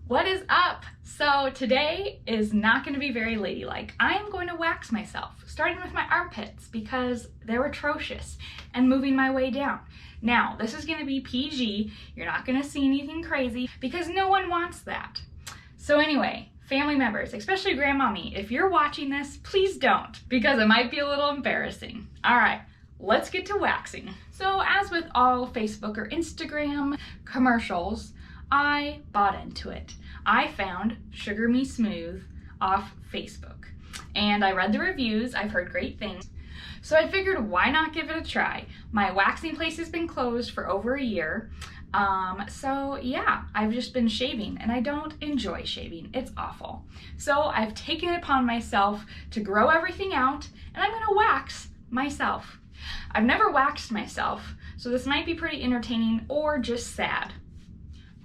What is up? So today is not going to be very ladylike. I'm going to wax myself, starting with my armpits because they're atrocious, and moving my way down. Now, this is going to be PG. You're not going to see anything crazy because no one wants that. So anyway, family members, especially grandmommy, if you're watching this, please don't, because it might be a little embarrassing. All right, let's get to waxing. So as with all Facebook or Instagram commercials, I bought into it. I found Sugar Me Smooth off Facebook and I read the reviews. I've heard great things. So I figured, why not give it a try? My waxing place has been closed for over a year. So yeah, I've just been shaving and I don't enjoy shaving. It's awful. So I've taken it upon myself to grow everything out and I'm gonna wax myself. I've never waxed myself, so this might be pretty entertaining or just sad.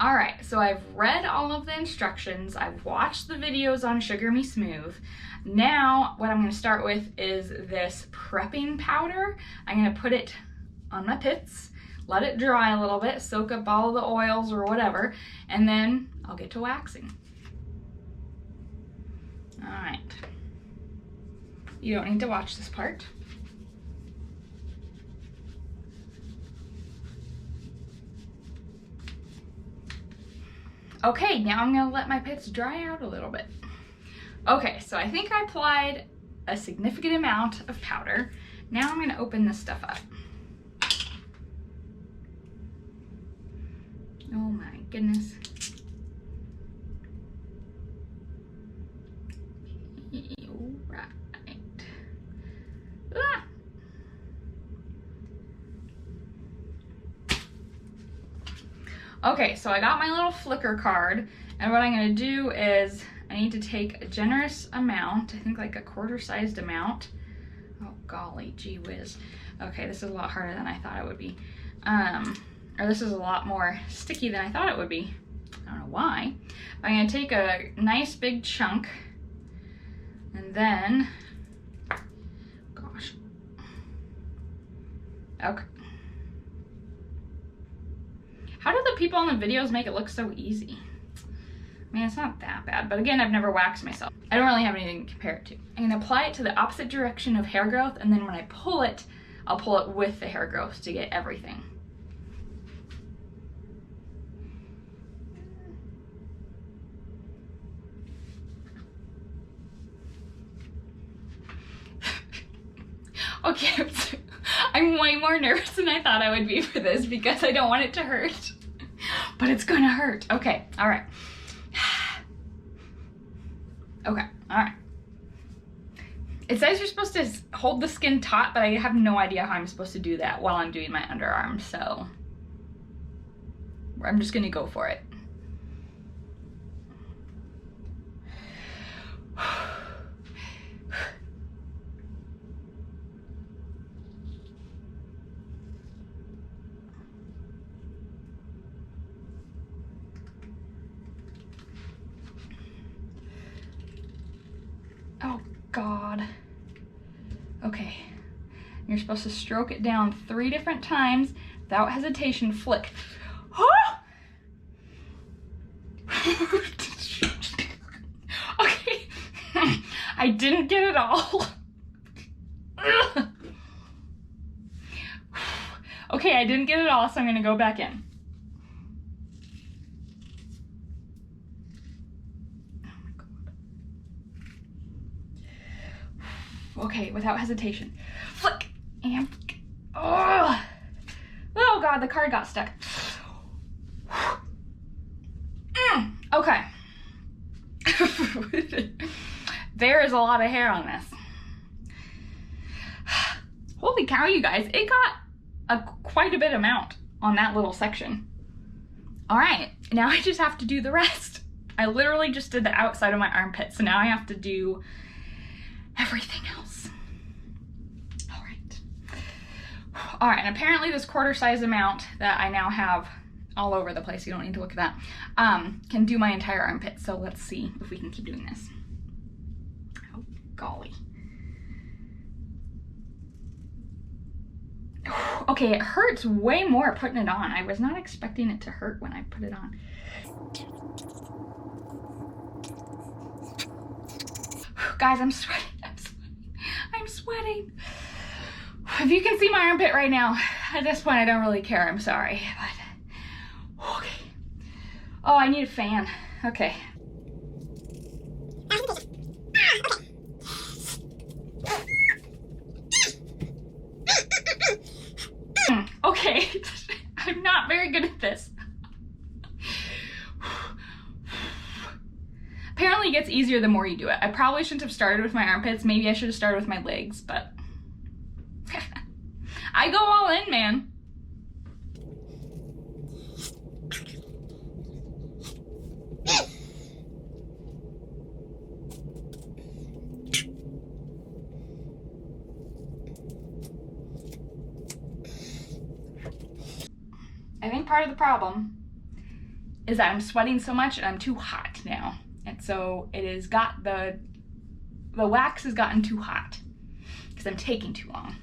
All right, so I've read all of the instructions. I've watched the videos on Sugar Me Smooth. Now, what I'm gonna start with is this prepping powder. I'm gonna put it on my pits, let it dry a little bit, soak up all the oils or whatever, and then I'll get to waxing. All right. You don't need to watch this part. Okay, now I'm gonna let my pits dry out a little bit. Okay, so I think I applied a significant amount of powder. Now I'm gonna open this stuff up. Oh my goodness. Right. Ah. Okay, so I got my little flicker card, and what I'm gonna do is I need to take a generous amount, I think like a quarter-sized amount. Oh golly, gee whiz. Okay, this is a lot harder than I thought it would be. Or this is a lot more sticky than I thought it would be. I don't know why. I'm gonna take a nice big chunk, and then, gosh. Okay. How do the people in the videos make it look so easy? I mean, it's not that bad, but again, I've never waxed myself. I don't really have anything to compare it to. I'm gonna apply it to the opposite direction of hair growth, and then when I pull it, I'll pull it with the hair growth to get everything. Okay, I'm way more nervous than I thought I would be for this because I don't want it to hurt, but it's gonna hurt. Okay, all right. Okay, all right. It says you're supposed to hold the skin taut, but I have no idea how I'm supposed to do that while I'm doing my underarm, so I'm just gonna go for it. Oh God. Okay. You're supposed to stroke it down 3 different times without hesitation. Flick. Okay. I didn't get it all. Okay, I didn't get it all, so I'm gonna go back in. Okay, without hesitation. Flick and oh God, the card got stuck. Okay. There is a lot of hair on this. Holy cow, you guys, it got quite a bit amount on that little section. All right, now I just have to do the rest. I literally just did the outside of my armpit, so now I have to do everything else. All right, and apparently this quarter-size amount that I now have all over the place, you don't need to look at that, can do my entire armpit. So let's see if we can keep doing this. Oh, golly. Okay, it hurts way more putting it on. I was not expecting it to hurt when I put it on. Guys, I'm sweating. I'm sweating. I'm sweating. If you can see my armpit right now, at this point I don't really care. I'm sorry. But okay. Oh, I need a fan. Okay. Okay. I'm not very good at this. Apparently it gets easier the more you do it. I probably shouldn't have started with my armpits. Maybe I should have started with my legs, but I go all in, man. I think part of the problem is that I'm sweating so much and I'm too hot now. And so it has got the wax has gotten too hot because I'm taking too long.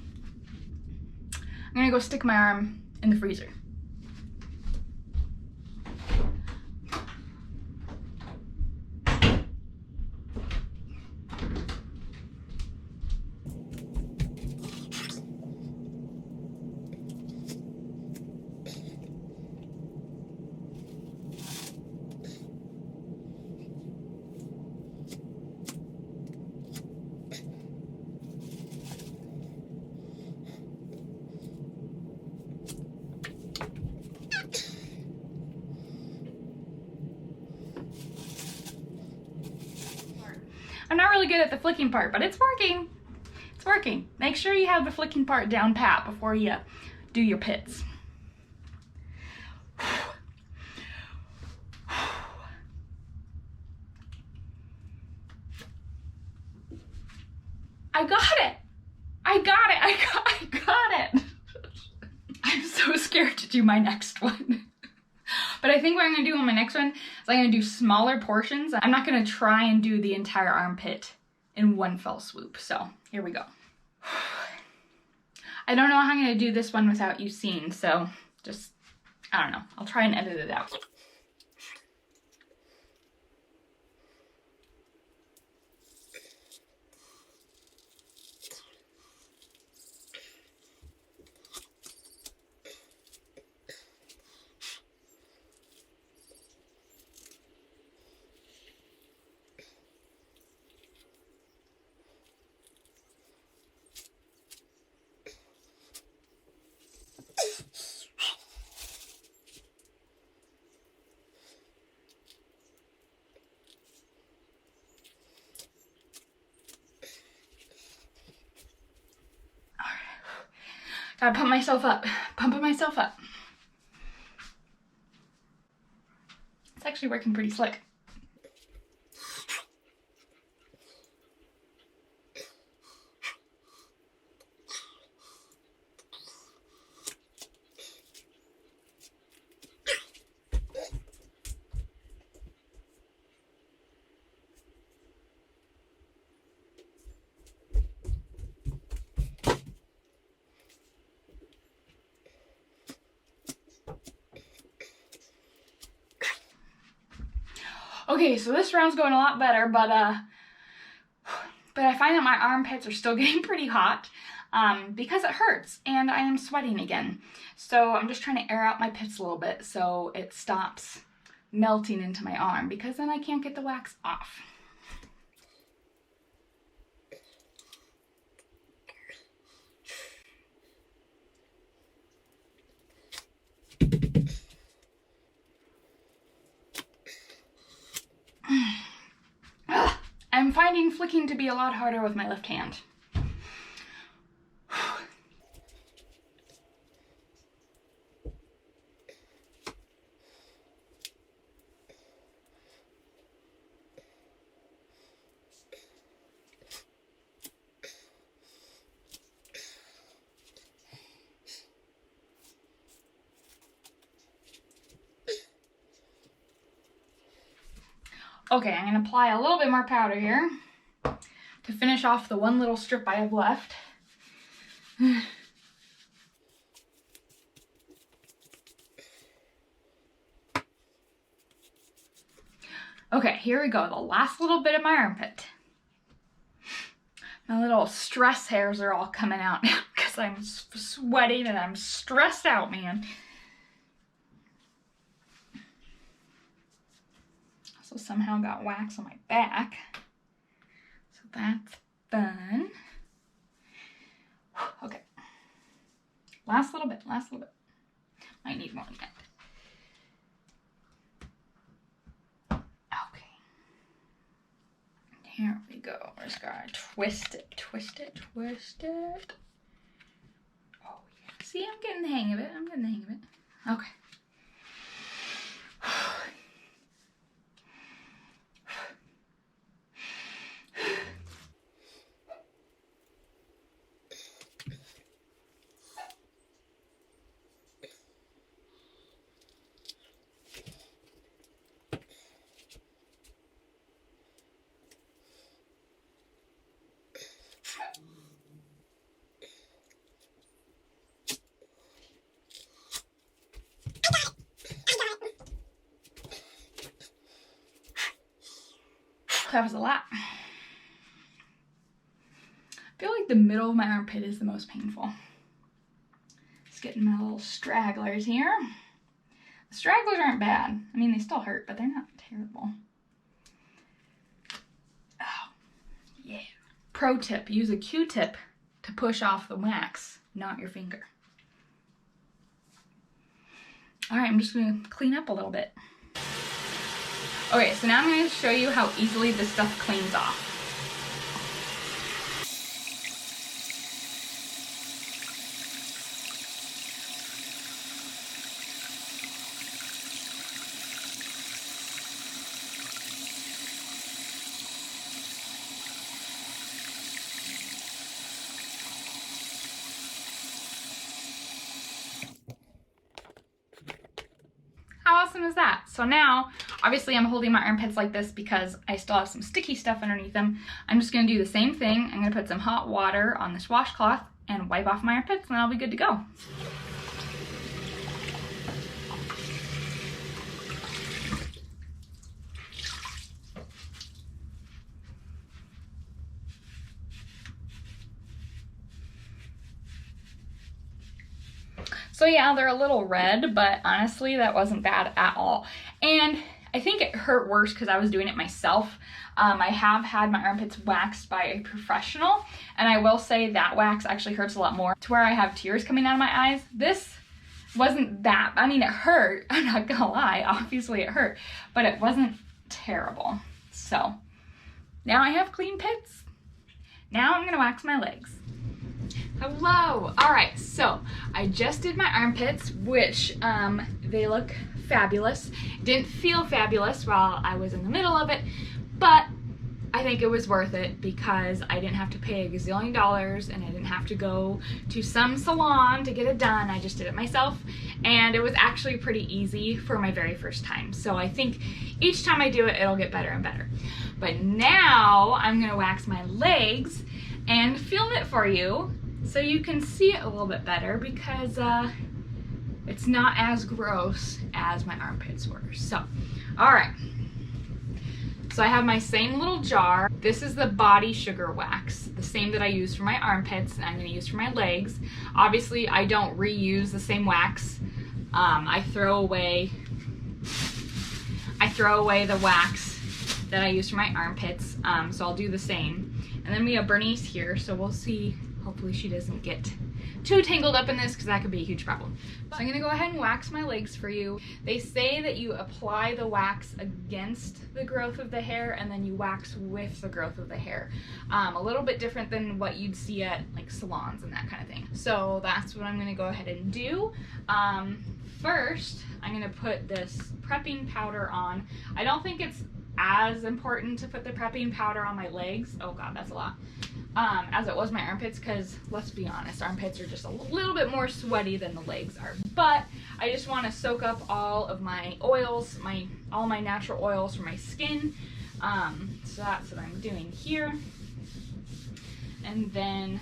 I'm gonna go stick my arm in the freezer. I'm not really good at the flicking part, but it's working. It's working. Make sure you have the flicking part down pat before you do your pits. I got it. I got it. I got it. I'm so scared to do my next one. But I think what I'm gonna do on my next one is I'm gonna do smaller portions. I'm not gonna try and do the entire armpit in one fell swoop. So here we go. I don't know how I'm gonna do this one without you seeing, so just, I don't know. I'll try and edit it out. Gotta pump myself up, pumping myself up. It's actually working pretty slick. Okay, so this round's going a lot better, but I find that my armpits are still getting pretty hot because it hurts and I am sweating again. So I'm just trying to air out my pits a little bit so it stops melting into my arm, because then I can't get the wax off. I'm finding flicking to be a lot harder with my left hand. Okay, I'm going to apply a little bit more powder here to finish off the one little strip I have left. Okay, here we go, the last little bit of my armpit. My little stress hairs are all coming out now because I'm sweating and I'm stressed out, man. Also somehow got wax on my back. So that's fun. Okay. Last little bit, last little bit. Might need more than that. Okay. Here we go. We're just gonna twist it, twist it, twist it. Oh yeah. See, I'm getting the hang of it. I'm getting the hang of it. Okay. That was a lot. I feel like the middle of my armpit is the most painful. Just getting my little stragglers here. The stragglers aren't bad. I mean, they still hurt, but they're not terrible. Oh, yeah. Pro tip, use a Q-tip to push off the wax, not your finger. All right, I'm just gonna clean up a little bit. Okay, so now I'm going to show you how easily this stuff cleans off. How awesome is that? So now, obviously I'm holding my armpits like this because I still have some sticky stuff underneath them. I'm just gonna do the same thing. I'm gonna put some hot water on this washcloth and wipe off my armpits and I'll be good to go. So yeah, they're a little red, but honestly, that wasn't bad at all. And I think it hurt worse because I was doing it myself. I have had my armpits waxed by a professional, and I will say that wax actually hurts a lot more to where I have tears coming out of my eyes. This wasn't that, I mean, it hurt, I'm not gonna lie, obviously it hurt, but it wasn't terrible. So now I have clean pits. Now I'm gonna wax my legs. Hello. All right, so I just did my armpits, which they look fabulous. Didn't feel fabulous while I was in the middle of it, but I think it was worth it because I didn't have to pay a gazillion dollars and I didn't have to go to some salon to get it done. I just did it myself, and it was actually pretty easy for my very first time. So I think each time I do it, it'll get better and better. But now I'm gonna wax my legs and film it for you so you can see it a little bit better because it's not as gross as my armpits were. So, all right. So I have my same little jar. This is the body sugar wax, the same that I use for my armpits and I'm gonna use for my legs. Obviously, I don't reuse the same wax. I throw away the wax that I use for my armpits, so I'll do the same. And then we have Bernice here, so we'll see. Hopefully she doesn't get too tangled up in this because that could be a huge problem. So I'm gonna go ahead and wax my legs for you. They say that you apply the wax against the growth of the hair and then you wax with the growth of the hair. A little bit different than what you'd see at like salons and that kind of thing. So that's what I'm gonna go ahead and do. First, I'm gonna put this prepping powder on. I don't think it's as important to put the prepping powder on my legs. Oh God, that's a lot. As it was my armpits, because let's be honest, armpits are just a little bit more sweaty than the legs are. But I just want to soak up all of my oils, all my natural oils for my skin. So that's what I'm doing here. And then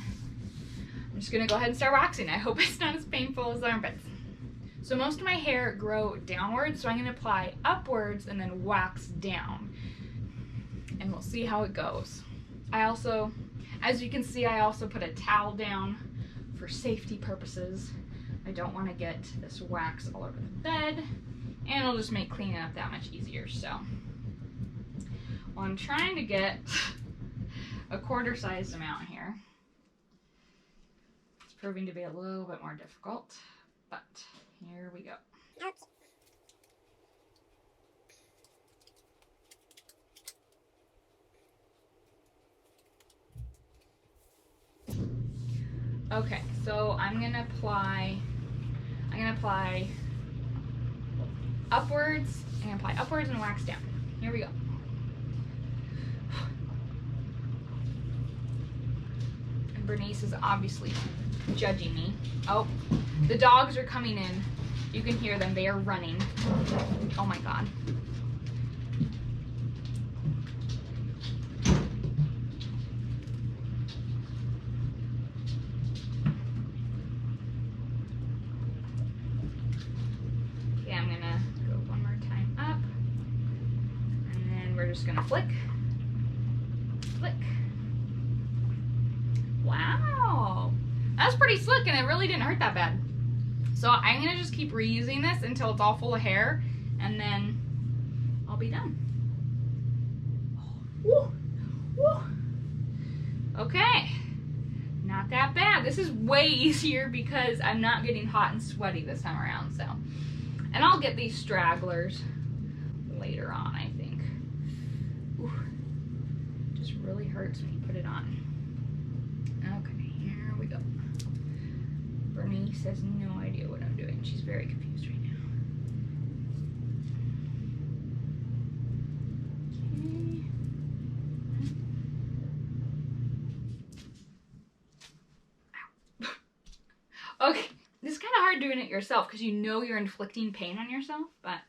I'm just gonna go ahead and start waxing. I hope it's not as painful as the armpits. So most of my hair grow downwards, so I'm gonna apply upwards and then wax down. And we'll see how it goes. I also As you can see, I also put a towel down for safety purposes. I don't want to get this wax all over the bed, and it'll just make cleaning up that much easier. So, well, I'm trying to get a quarter-sized amount here. It's proving to be a little bit more difficult, but here we go. Okay, so I'm gonna apply upwards, and wax down. Here we go. And Bernice is obviously judging me. Oh, the dogs are coming in. You can hear them, they are running. Oh my God. Just gonna flick, flick. Wow, that's pretty slick, and it really didn't hurt that bad. So I'm gonna just keep reusing this until it's all full of hair, and then I'll be done. Woo, woo. Okay, not that bad. This is way easier because I'm not getting hot and sweaty this time around. So, and I'll get these stragglers later on, I think. Ooh, just really hurts when you put it on. Okay, here we go. Bernice has no idea what I'm doing. She's very confused right now. Okay. Okay, this is kind of hard doing it yourself because you know you're inflicting pain on yourself, but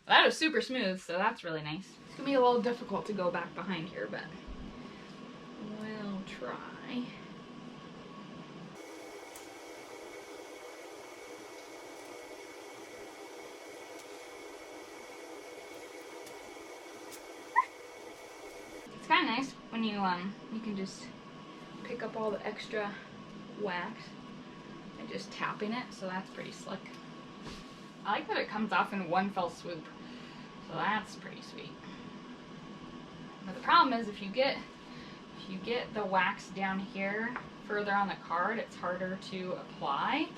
that was super smooth, so that's really nice. It's gonna be a little difficult to go back behind here, but we'll try. It's kind of nice when you can just pick up all the extra wax and just tapping it, so that's pretty slick. I like that it comes off in one fell swoop, so that's pretty sweet. But the problem is if you get the wax down here further on the card, it's harder to apply.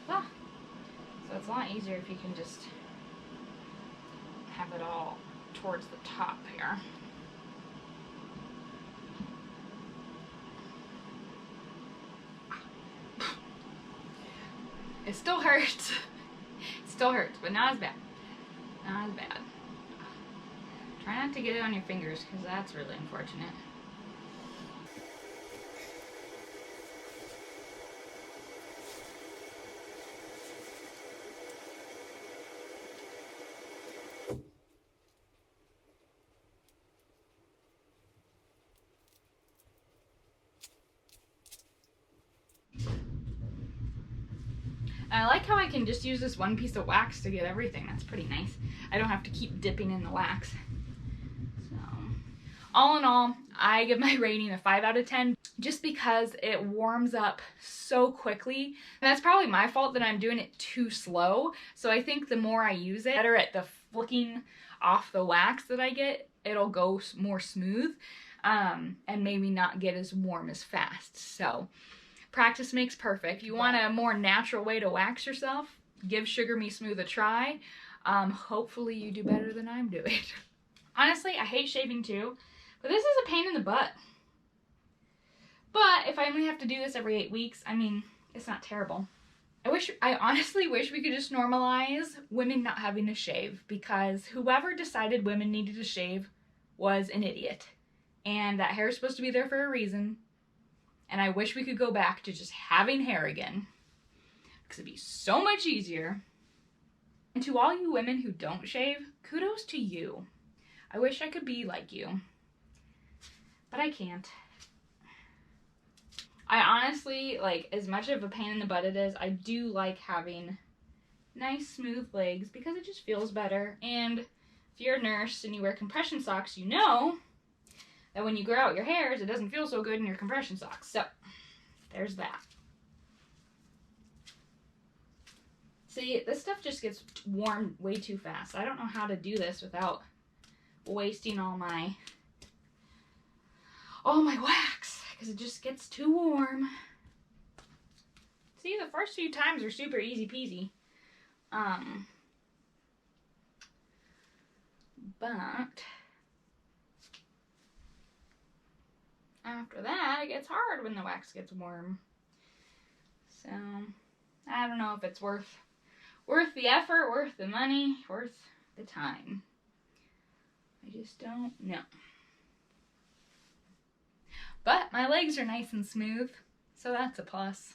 So it's a lot easier if you can just have it all towards the top here. It still hurts. It still hurts, but not as bad. Not as bad. Try not to get it on your fingers, because that's really unfortunate. I like how I can just use this one piece of wax to get everything. That's pretty nice. I don't have to keep dipping in the wax. So, all in all, I give my rating a 5 out of 10 just because it warms up so quickly. And that's probably my fault that I'm doing it too slow. So I think the more I use it, better at the flicking off the wax that I get, it'll go more smooth and maybe not get as warm as fast. So practice makes perfect. If you want a more natural way to wax yourself, give Sugar Me Smooth a try. Hopefully you do better than I'm doing. Honestly, I hate shaving too, but this is a pain in the butt. But if I only have to do this every 8 weeks, I mean, it's not terrible. I honestly wish we could just normalize women not having to shave, because whoever decided women needed to shave was an idiot. And that hair is supposed to be there for a reason. And I wish we could go back to just having hair again, because it'd be so much easier. And to all you women who don't shave, kudos to you. I wish I could be like you, but I can't. I honestly, like, as much of a pain in the butt it is, I do like having nice smooth legs because it just feels better. And if you're a nurse and you wear compression socks, you know that when you grow out your hairs, it doesn't feel so good in your compression socks. So, there's that. See, this stuff just gets warm way too fast. I don't know how to do this without wasting all my wax, because it just gets too warm. See, the first few times are super easy peasy. But after that, it gets hard when the wax gets warm. So, I don't know if it's worth the effort, worth the money, worth the time. I just don't know. But my legs are nice and smooth, so that's a plus.